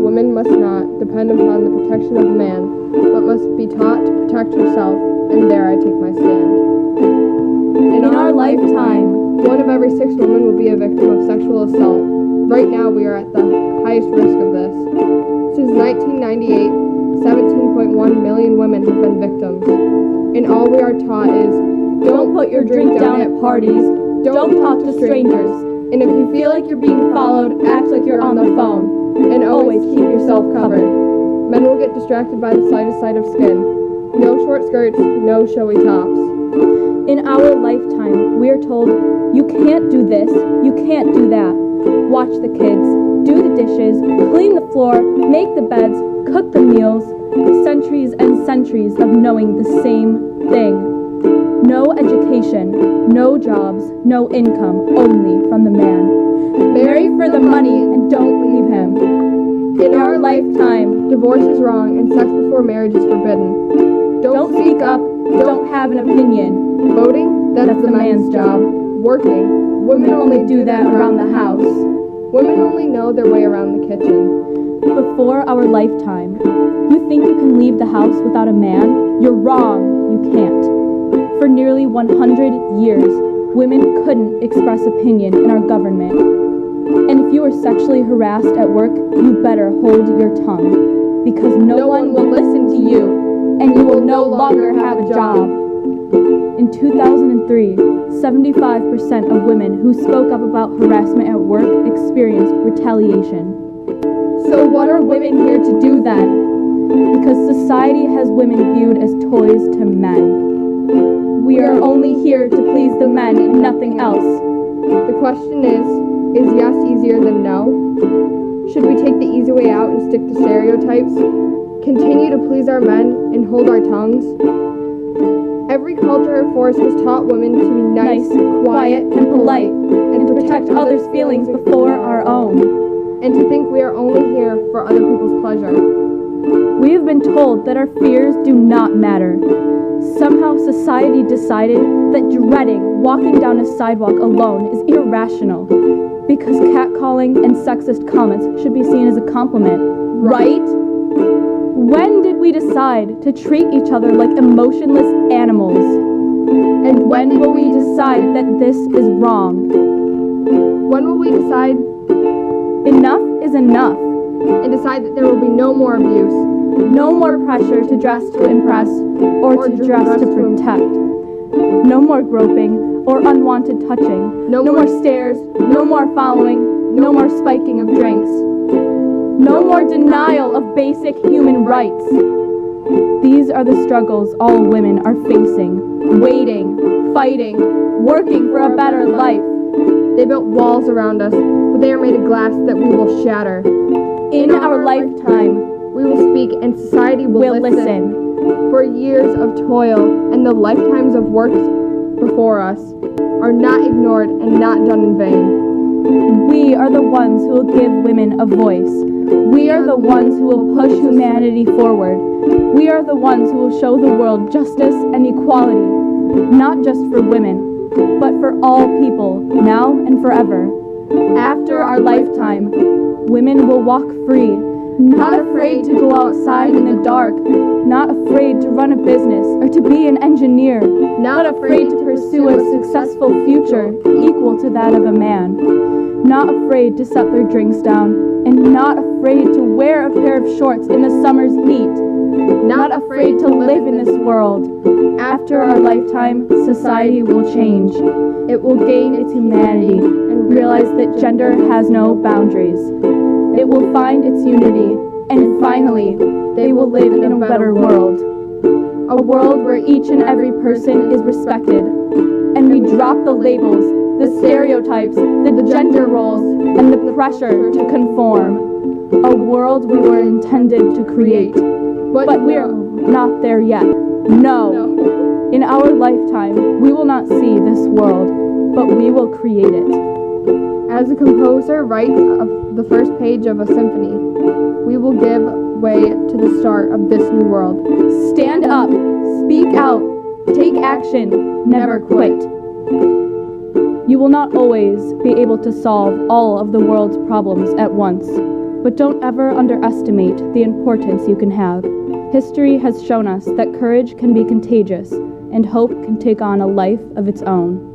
woman must not depend upon the protection of man, but must be taught to protect herself, and there I take my stand. In our lifetime, 1 of every 6 women will be a victim of sexual assault. Right now, we are at the highest risk of this. Since 1998, 17.1 million women have been victims. And all we are taught is, don't put your drink down at parties, don't talk to strangers, and if you feel like you're being followed, act like you're on the phone, and always keep yourself covered. Men will get distracted by the slightest sight of skin. No short skirts, no showy tops. In our lifetime, we are told, you can't do this, you can't do that. Watch the kids, do the dishes, clean the floor, make the beds, cook the meals. Centuries and centuries of knowing the same thing. No education, no jobs, no income, only from the man. Marry for the money and don't leave him. In our lifetime, divorce is wrong and sex before marriage is forbidden. Don't speak up, don't have an opinion. Voting, that's the man's job. Working, women only do that around the house. Women only know their way around the kitchen. Before our lifetime, you think you can leave the house without a man? You're wrong, you can't. For nearly 100 years, women couldn't express opinion in our government. And if you are sexually harassed at work, you better hold your tongue, because no one will listen to you, and you will no longer have a job. In 2003, 75% of women who spoke up about harassment at work experienced retaliation. So what are women here to do then? Because society has women viewed as toys to men. We are only here to please the men and nothing else. The question is yes easier than no? Should we take the easy way out and stick to stereotypes? Continue to please our men and hold our tongues? Every culture or force has taught women to be nice, quiet, and polite, and protect others' feelings before our own. And to think we are only here for other people's pleasure. We have been told that our fears do not matter. Somehow society decided that dreading walking down a sidewalk alone is irrational, because catcalling and sexist comments should be seen as a compliment, right? When did we decide to treat each other like emotionless animals? And when will we decide that this is wrong? When will we decide enough is enough? And decide that there will be no more abuse, no more pressure to dress to impress or to dress to protect, no more groping or unwanted touching, no more stares, no more following, no more spiking of drinks, no more denial of basic human rights. These are the struggles all women are facing, waiting, fighting, working for a better life. They built walls around us, but they are made of glass that we will shatter. In our lifetime, we will speak and society will listen. For years of toil and the lifetimes of work before us are not ignored and not done in vain. We are the ones who will give women a voice. We are the ones who will push humanity forward. We are the ones who will show the world justice and equality, not just for women, but for all people, now and forever. After our lifetime, women will walk free, not afraid to go outside in the dark, not afraid to run a business or to be an engineer, not afraid to pursue a successful future equal to that of a man, not afraid to set their drinks down, and not afraid to wear a pair of shorts in the summer's heat, not afraid to live in this world. After our lifetime, society will change. It will gain its humanity and realize that gender has no boundaries. It will find its unity, and finally, they will live in a better world. A world where each and every person is respected, and we drop the labels, the stereotypes, the gender roles, and the pressure to conform. A world we were intended to create, but we're not there yet. No. In our lifetime, we will not see this world, but we will create it. As a composer writes of the first page of a symphony, we will give way to the start of this new world. Stand up, speak out, take action, never quit. You will not always be able to solve all of the world's problems at once, But don't ever underestimate the importance you can have. History has shown us that courage can be contagious and hope can take on a life of its own.